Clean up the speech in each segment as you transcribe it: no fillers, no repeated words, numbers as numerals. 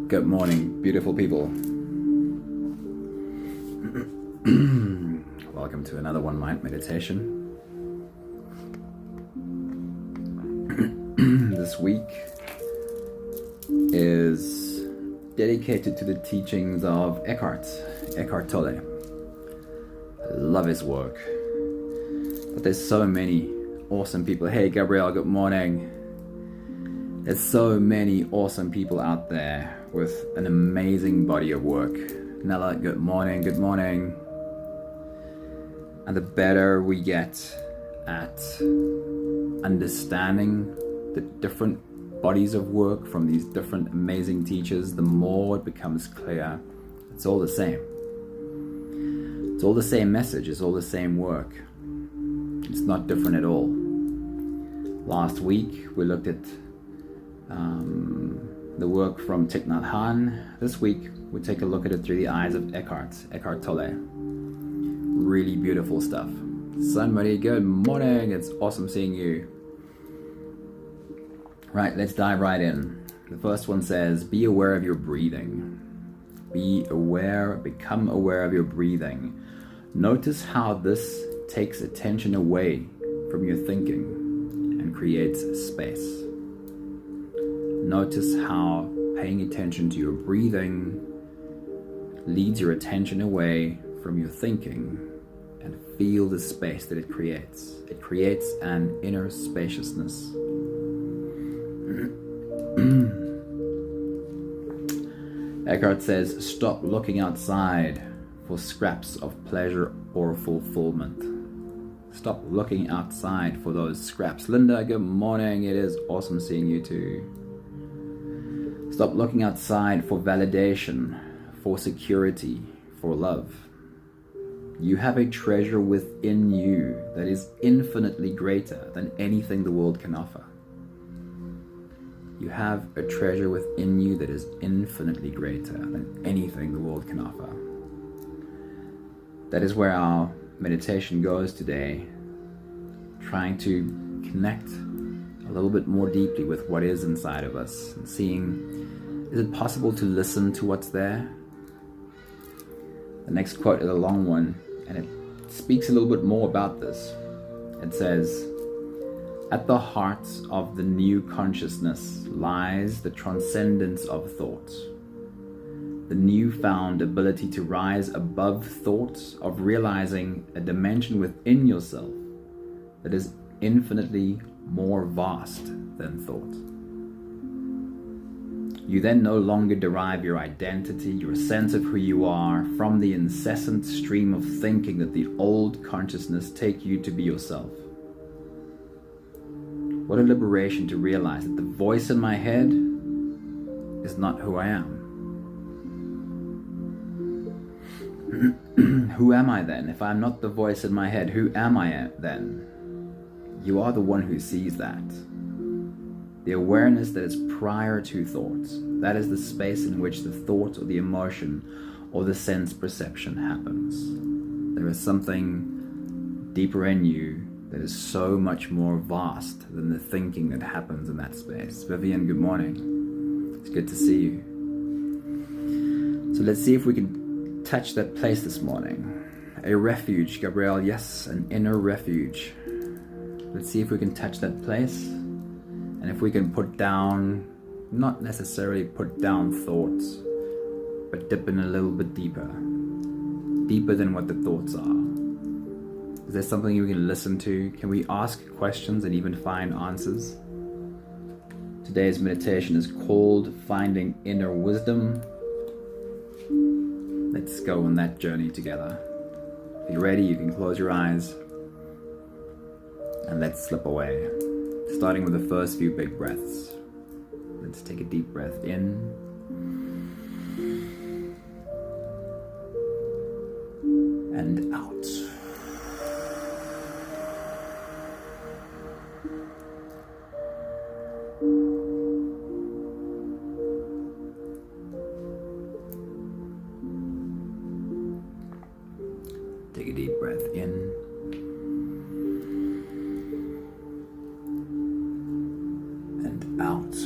Good morning, beautiful people. Welcome to another One Mind meditation. This week is dedicated to the teachings of Eckhart Tolle. I love his work. But there's so many awesome people. Hey Gabrielle, good morning. There's so many awesome people out there with an amazing body of work. Nella, good morning, good morning. And the better we get at understanding the different bodies of work from these different amazing teachers, the more it becomes clear it's all the same. It's all the same message, it's all the same work. It's not different at all. Last week we looked at the work from Thich Nhat Hanh. This week we take a look at it through the eyes of Eckhart Tolle. Really beautiful stuff. Somebody, good morning. It's awesome seeing you. Right, let's dive right in. The first one says, be aware of your breathing. Become aware of your breathing. Notice how this takes attention away from your thinking and creates space. Notice how paying attention to your breathing leads your attention away from your thinking, and feel the space that it creates. It creates an inner spaciousness. Eckhart says, stop looking outside for scraps of pleasure or fulfillment. Stop looking outside for those scraps. Linda, good morning. It is awesome seeing you too. Stop looking outside for validation, for security, for love. You have a treasure within you that is infinitely greater than anything the world can offer. You have a treasure within you that is infinitely greater than anything the world can offer. That is where our meditation goes today, trying to connect a little bit more deeply with what is inside of us and seeing, is it possible to listen to what's there? The next quote is a long one, and it speaks a little bit more about this. It says, at the heart of the new consciousness lies the transcendence of thought, the newfound ability to rise above thought, of realizing a dimension within yourself that is infinitely more vast than thought. You then no longer derive your identity, your sense of who you are, from the incessant stream of thinking that the old consciousness take you to be yourself. What a liberation to realize that the voice in my head is not who I am. Who am I then? If I'm not the voice in my head, who am I then? You are the one who sees that. The awareness that is prior to thoughts, that is the space in which the thought or the emotion or the sense perception happens. There is something deeper in you that is so much more vast than the thinking that happens in that space. Vivian, good morning. It's good to see you. So let's see if we can touch that place this morning. A refuge, Gabrielle, yes, an inner refuge. Let's see if we can touch that place. And if we can put down, not necessarily put down thoughts, but dip in a little bit deeper than what the thoughts are. Is there something you can listen to? Can we ask questions and even find answers? Today's meditation is called Finding Inner Wisdom. Let's go on that journey together. If you're ready, you can close your eyes and let's slip away. Starting with the first few big breaths. Let's take a deep breath in. And out. Take a deep breath in. And out.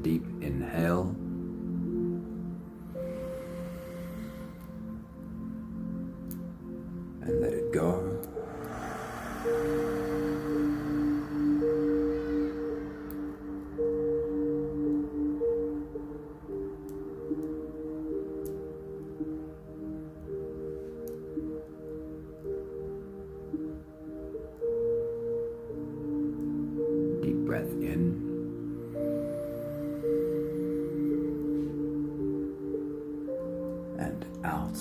deep inhale. And let it go. Deep breath in. And out.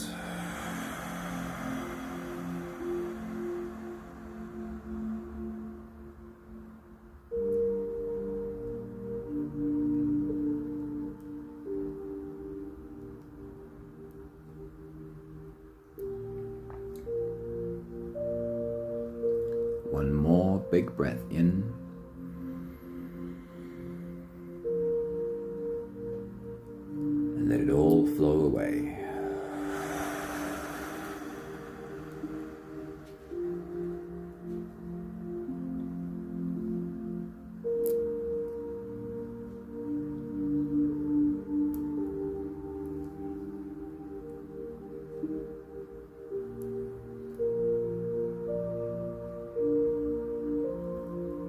One more big breath in. And let it all flow away.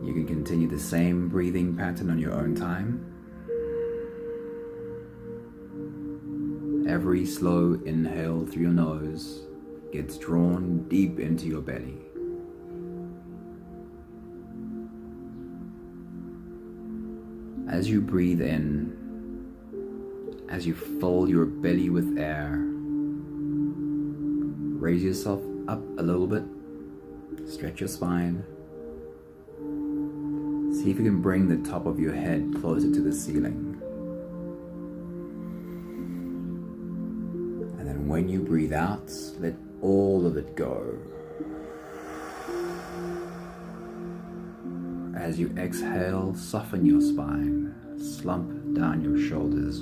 You can continue the same breathing pattern on your own time. Every slow inhale through your nose gets drawn deep into your belly. As you breathe in, as you fill your belly with air, raise yourself up a little bit, stretch your spine. See if you can bring the top of your head closer to the ceiling. And then when you breathe out, let all of it go. As you exhale, soften your spine, slump down your shoulders,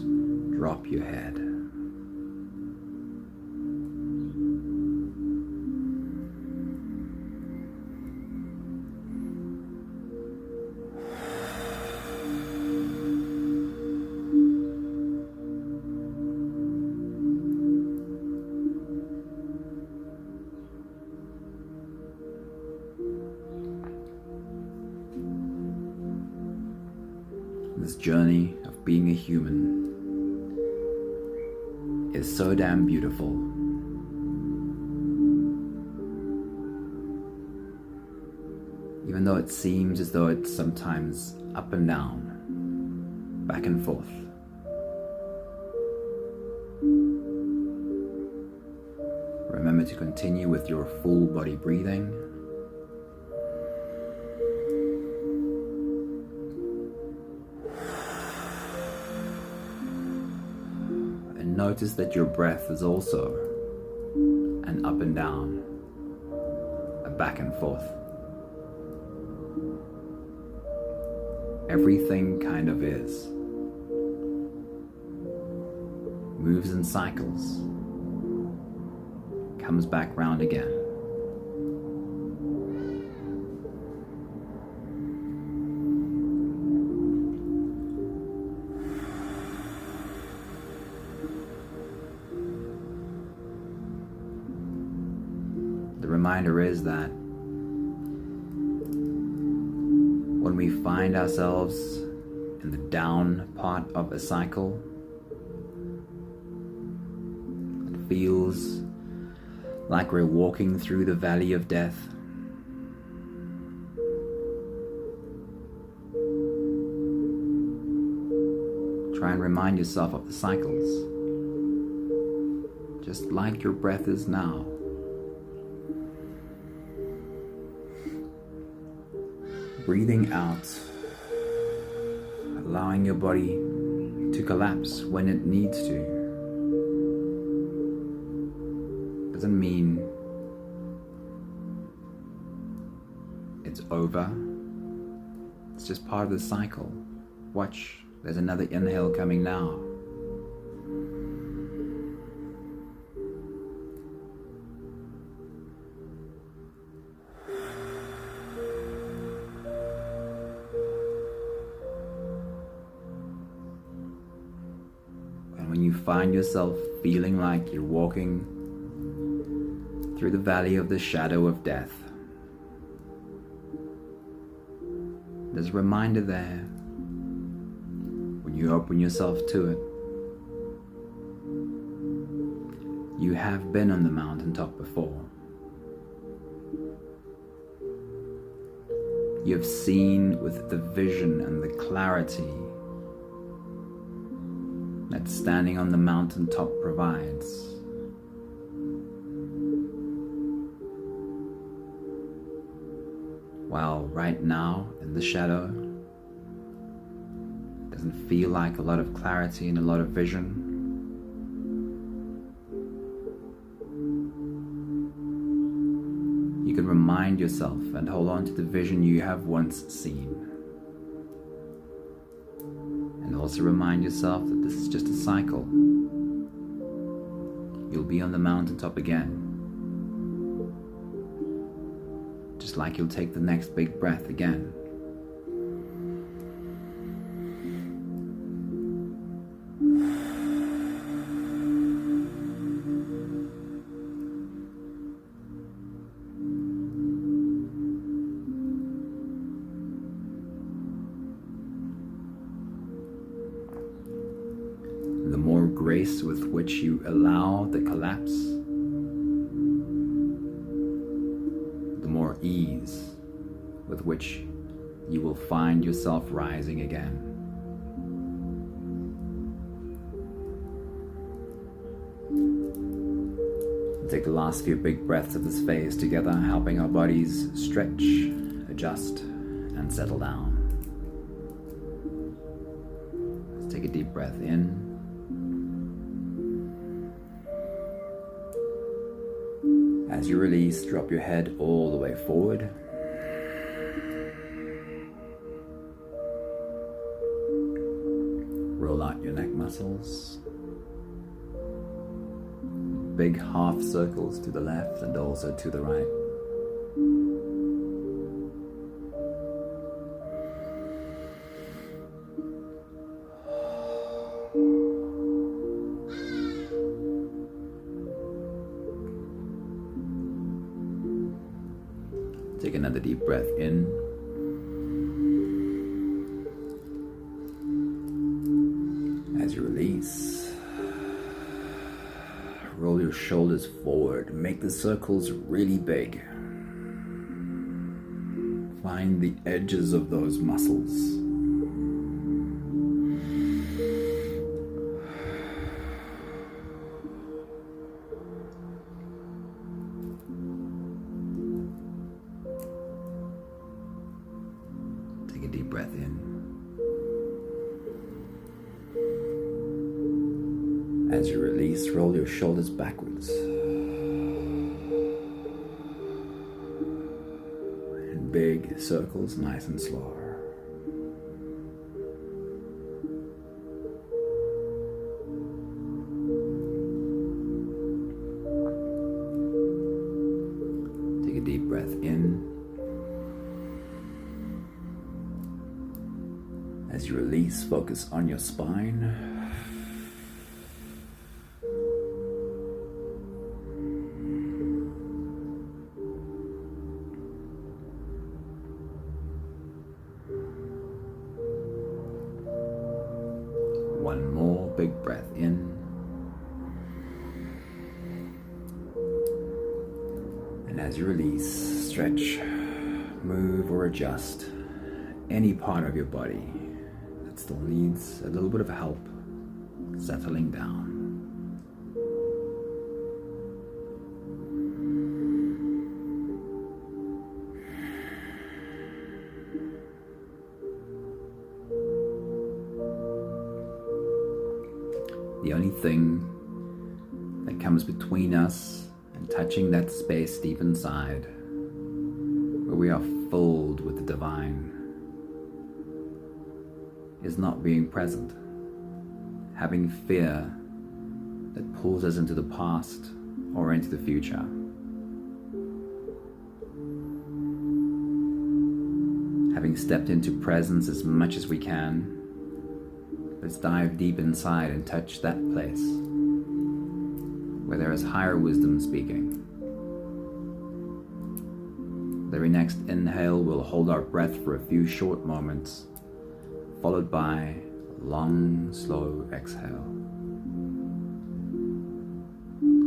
drop your head. This journey of being a human is so damn beautiful. Even though it seems as though it's sometimes up and down, back and forth. Remember to continue with your full body breathing. Notice that your breath is also an up and down, a back and forth. Everything kind of is. Moves in cycles, comes back round again. The reminder is that when we find ourselves in the down part of a cycle, it feels like we're walking through the valley of death. Try and remind yourself of the cycles, just like your breath is now. Breathing out, allowing your body to collapse when it needs to. Doesn't mean it's over. It's just part of the cycle. Watch, there's another inhale coming now. find yourself feeling like you're walking through the valley of the shadow of death, there's a reminder there, when you open yourself to it, you have been on the mountaintop before. You have seen with the vision and the clarity that standing on the mountaintop provides. While right now in the shadow, it doesn't feel like a lot of clarity and a lot of vision. You can remind yourself and hold on to the vision you have once seen. And also remind yourself that this is just a cycle. You'll be on the mountaintop again. Just like you'll take the next big breath again. The more grace with which you allow the collapse, the more ease with which you will find yourself rising again. Take the last few big breaths of this phase together, helping our bodies stretch, adjust, and settle down. Let's take a deep breath in. As you release, drop your head all the way forward. Roll out your neck muscles. Big half circles to the left and also to the right. Take another deep breath in. As you release, roll your shoulders forward. Make the circles really big. Find the edges of those muscles. Take a deep breath in. As you release, roll your shoulders backwards. In big circles, nice and slow. Take a deep breath in. As you release, focus on your spine. One more big breath in. And as you release, stretch, move or adjust any part of your body that still needs a little bit of help settling down. The only thing that comes between us and touching that space deep inside, where we are filled with the divine, is not being present, having fear that pulls us into the past or into the future. Having stepped into presence as much as we can, Let's dive deep inside and touch that place where there is higher wisdom speaking. The very next inhale, we'll hold our breath for a few short moments, followed by a long, slow exhale.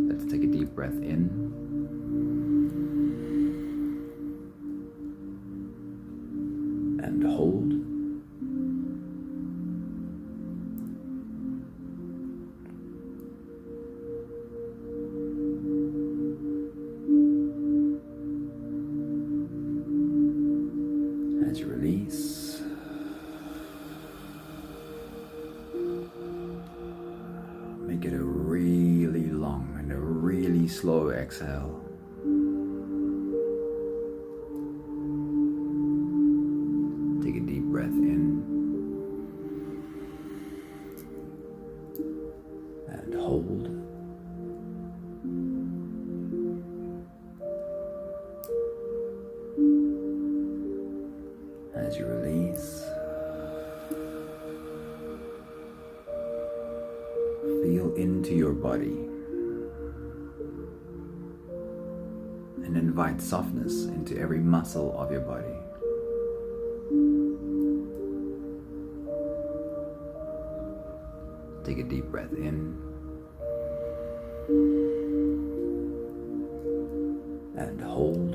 Let's take a deep breath in. And hold. As you release, make it a really long and a really slow exhale. Take a deep breath in and hold. As you release, feel into your body and invite softness into every muscle of your body. Take a deep breath in and hold.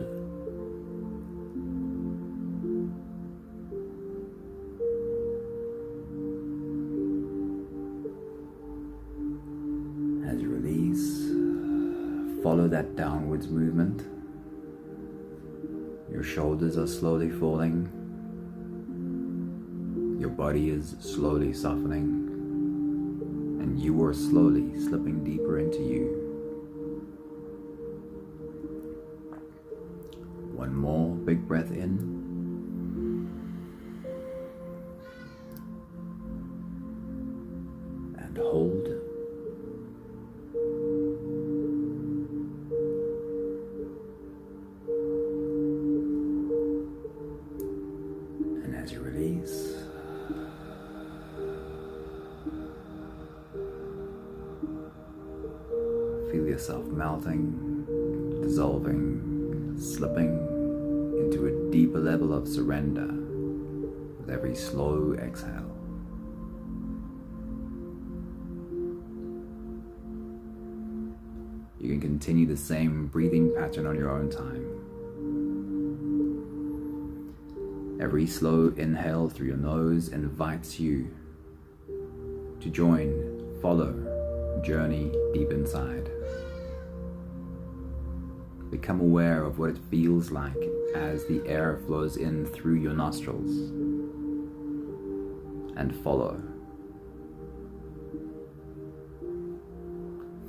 As you release, follow that downwards movement. Your shoulders are slowly falling. Your body is slowly softening. And you are slowly slipping deeper into you. One more big breath in. And hold. And as you release, feel yourself melting, dissolving, slipping into a deeper level of surrender with every slow exhale. You can continue the same breathing pattern on your own time. Every slow inhale through your nose invites you to join, follow, journey deep inside. Become aware of what it feels like as the air flows in through your nostrils, and follow.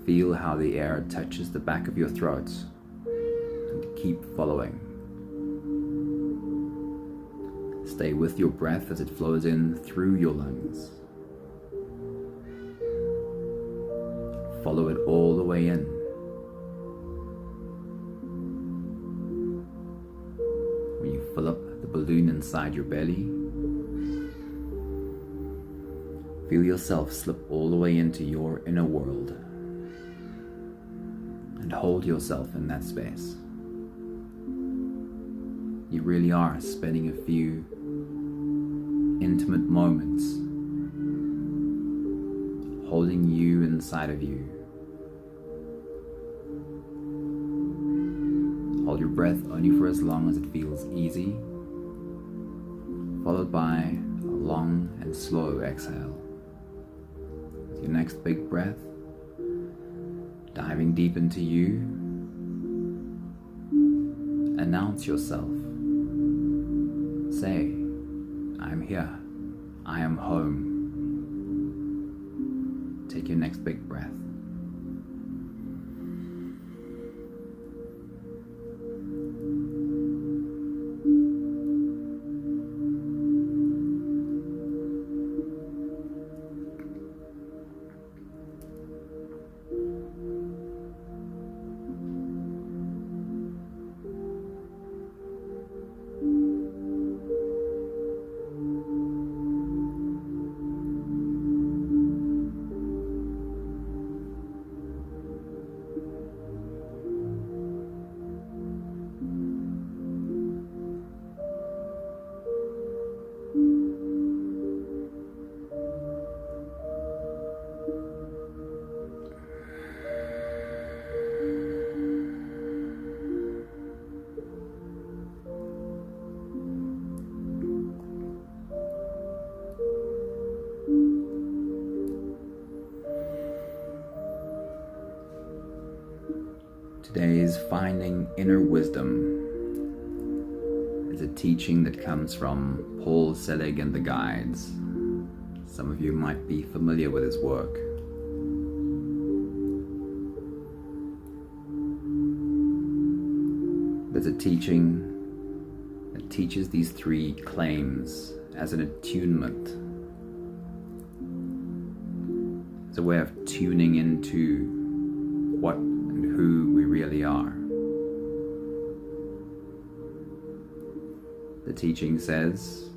Feel how the air touches the back of your throat, and keep following. Stay with your breath as it flows in through your lungs. Follow it all the way in. When you fill up the balloon inside your belly, feel yourself slip all the way into your inner world and hold yourself in that space. You really are spending a few intimate moments holding you inside of you. Hold your breath only for as long as it feels easy, followed by a long and slow exhale. With your next big breath, diving deep into you, announce yourself. Say, I'm here, I am home. Take your next big breath. today's Finding Inner Wisdom is a teaching that comes from Paul Selig and the Guides. Some of you might be familiar with his work. There's a teaching that teaches these three claims as an attunement. It's a way of tuning into what and who we really are. The teaching says,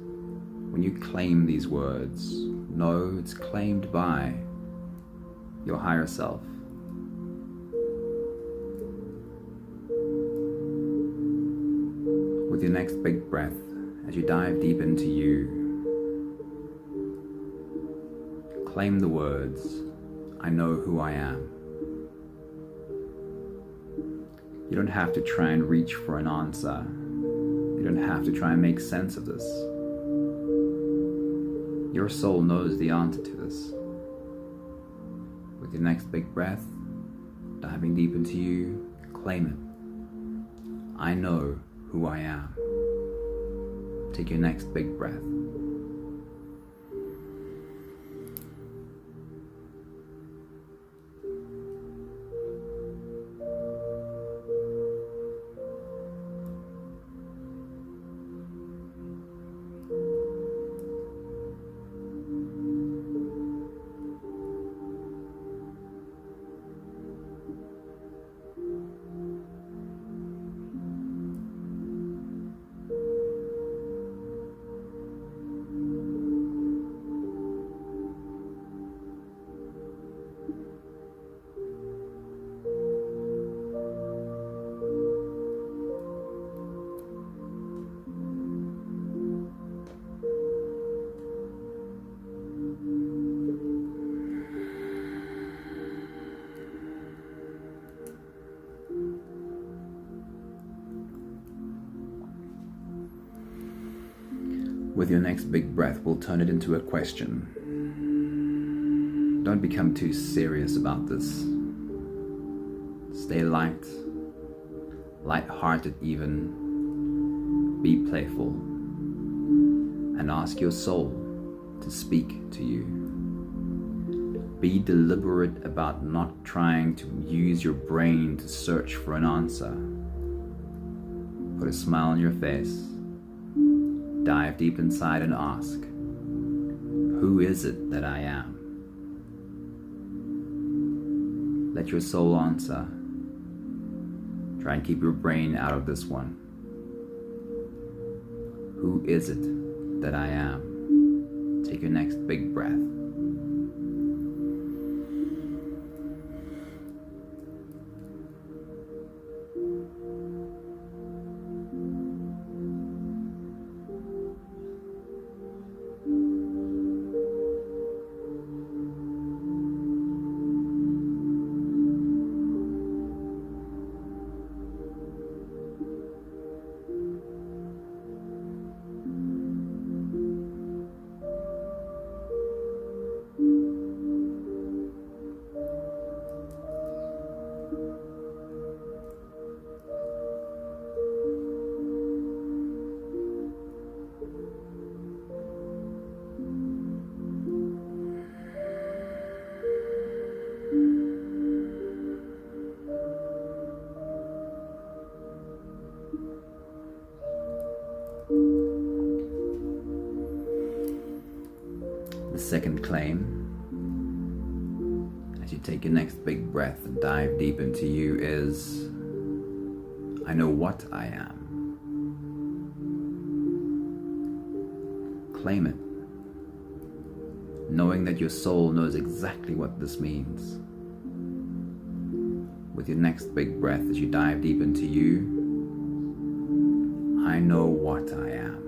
when you claim these words, know it's claimed by your higher self. With your next big breath, as you dive deep into you, claim the words, I know who I am. You don't have to try and reach for an answer. You don't have to try and make sense of this. Your soul knows the answer to this. With your next big breath, diving deep into you, claim it. I know who I am. Take your next big breath. With your next big breath, we'll turn it into a question. Don't become too serious about this. Stay light-hearted even. Be playful. And ask your soul to speak to you. Be deliberate about not trying to use your brain to search for an answer. Put a smile on your face. Dive deep inside and ask, who is it that I am? Let your soul answer. Try and keep your brain out of this one. Who is it that I am? Take your next big breath. The second claim, as you take your next big breath and dive deep into you, is I know what I am. Claim it, knowing that your soul knows exactly what this means. With your next big breath, as you dive deep into you, I know what I am.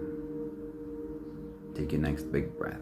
Take your next big breath.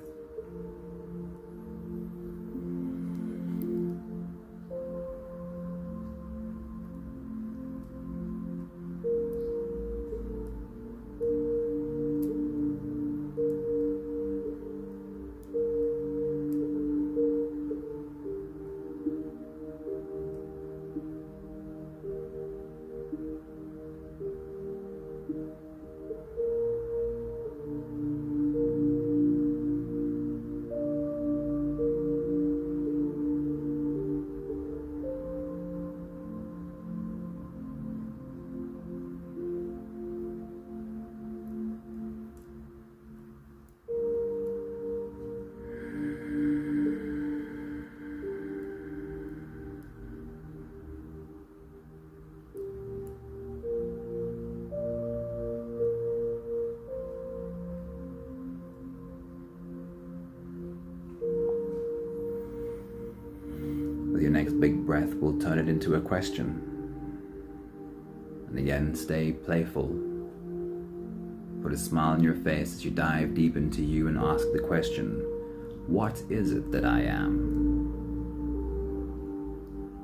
With your next big breath, we'll turn it into a question. And again, stay playful. Put a smile on your face as you dive deep into you and ask the question, what is it that I am?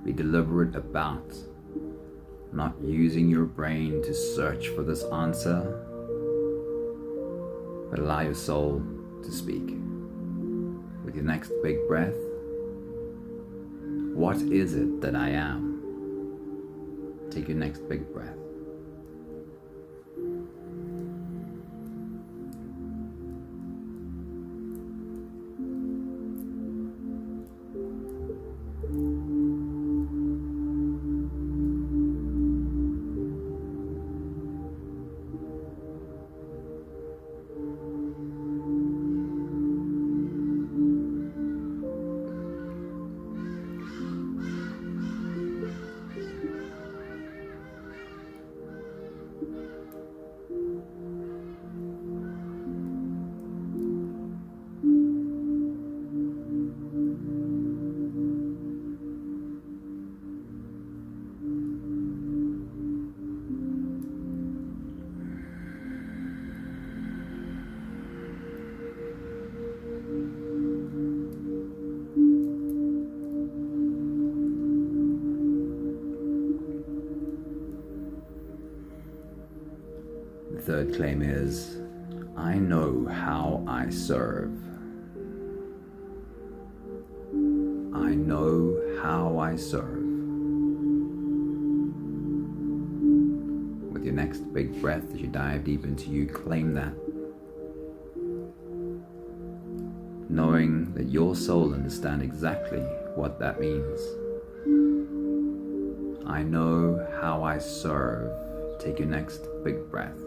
Be deliberate about not using your brain to search for this answer, but allow your soul to speak. With your next big breath, what is it that I am? Take your next big breath. The third claim is, I know how I serve. I know how I serve. With your next big breath as you dive deep into you, claim that. Knowing that your soul understands exactly what that means. I know how I serve. Take your next big breath.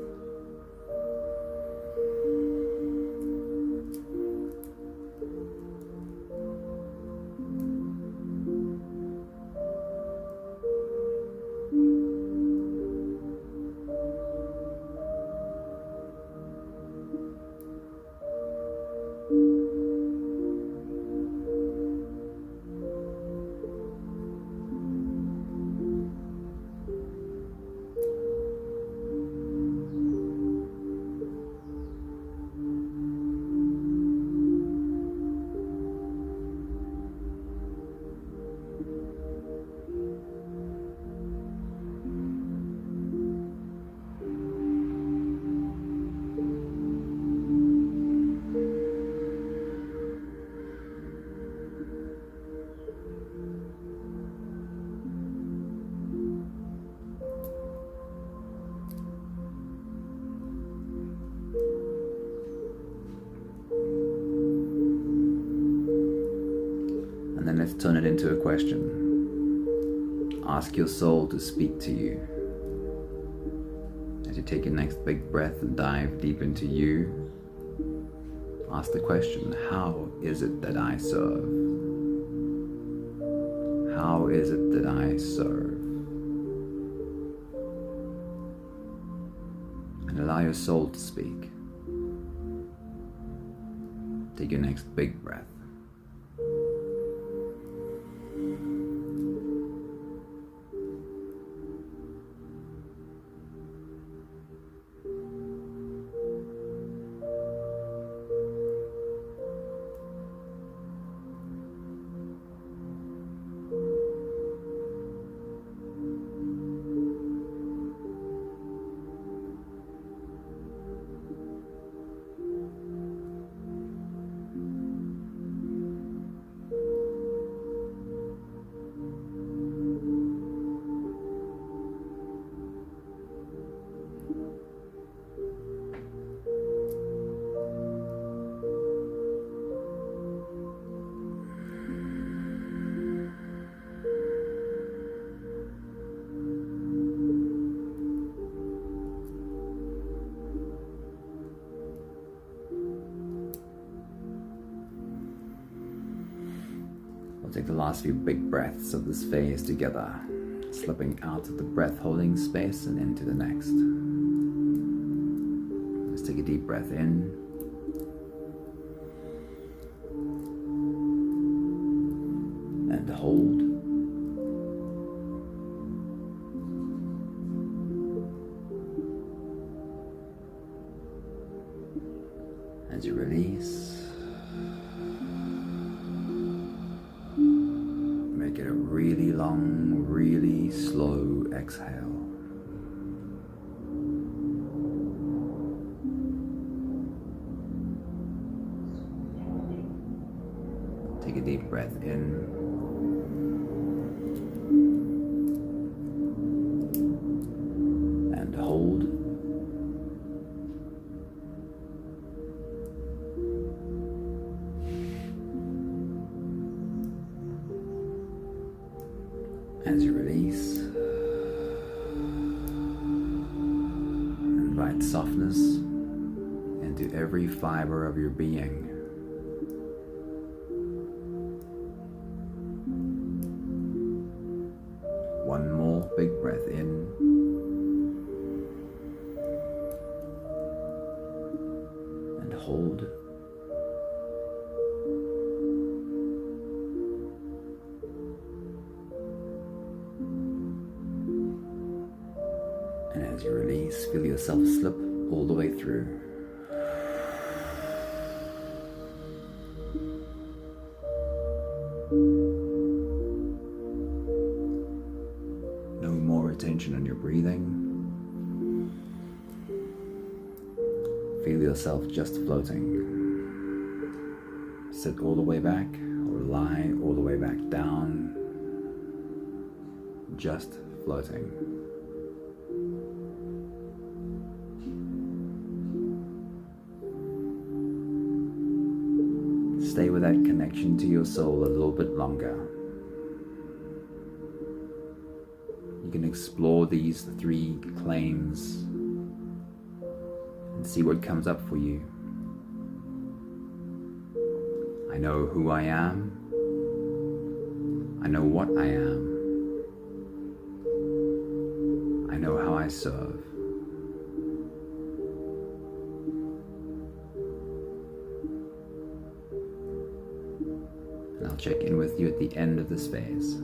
Then let's turn it into a question. Ask your soul to speak to you. As you take your next big breath and dive deep into you, ask the question, how is it that I serve? How is it that I serve? And allow your soul to speak. Take your next big breath. We'll take the last few big breaths of this phase together, slipping out of the breath holding space and into the next. Let's take a deep breath in. And hold. exhale. Take a deep breath in. And hold. As you release, invite softness into every fiber of your being. One more big breath in. And hold. And as you release, feel yourself slip all the way through. No more attention on your breathing. Feel yourself just floating. Sit all the way back or lie all the way back down. Just floating. Stay with that connection to your soul a little bit longer. You can explore these 3 claims and see what comes up for you. I know who I am. I know what I am. I know how I serve. And I'll check in with you at the end of this phase.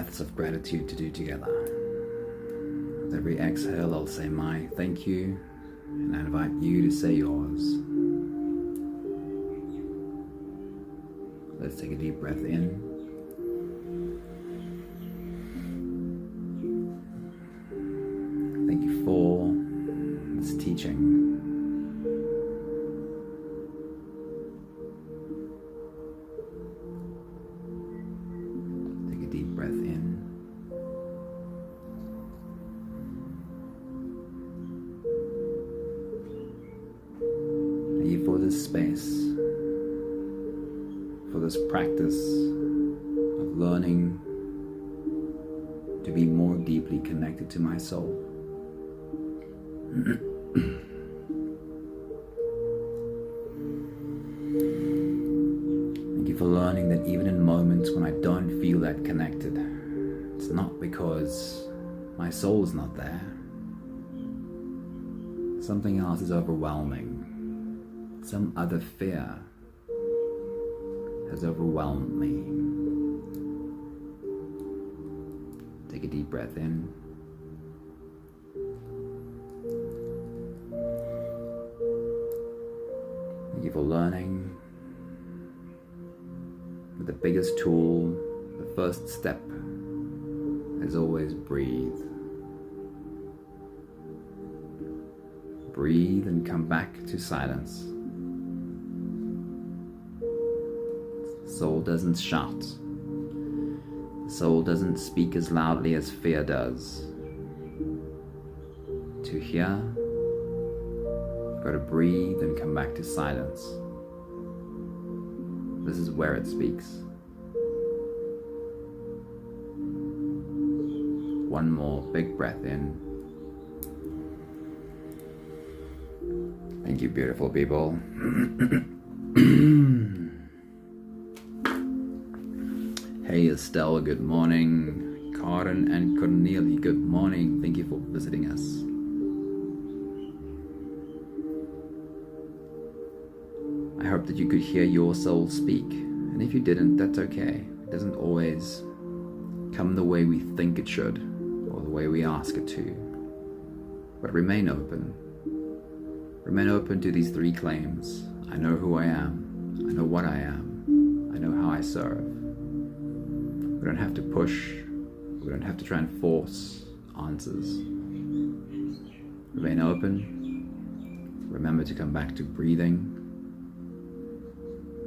breaths of gratitude to do together. With every exhale, I'll say my thank you, and I invite you to say yours. Let's take a deep breath in. Thank you for this teaching. Take a deep breath in. Thank you for this space, for this practice of learning to be more deeply connected to my soul. Thank you for learning that even in moments when I don't feel that connected, it's not because my soul is not there. Something else is overwhelming. Some other fear has overwhelmed me. Take a deep breath in. Thank you for learning that the biggest tool, the first step, is always breathe. Breathe and come back to silence. The soul doesn't shout. The soul doesn't speak as loudly as fear does. To hear, you've got to breathe and come back to silence. This is where it speaks. One more big breath in. Thank you, beautiful people. Hey Estelle, good morning. Karen and Cornelia, good morning. Thank you for visiting us. I hope that you could hear your soul speak. And if you didn't, that's okay. It doesn't always come the way we think it should or the way we ask it to. But remain open. Remain open to these three claims. I know who I am. I know what I am. I know how I serve. We don't have to push. We don't have to try and force answers. Remain open. Remember to come back to breathing.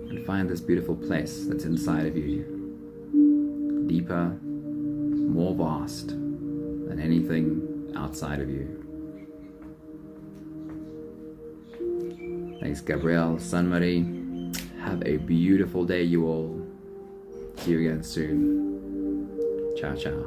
And find this beautiful place that's inside of you. Deeper, more vast than anything outside of you. Thanks, Gabrielle, Sunmarie. Have a beautiful day, you all. See you again soon. Ciao, ciao.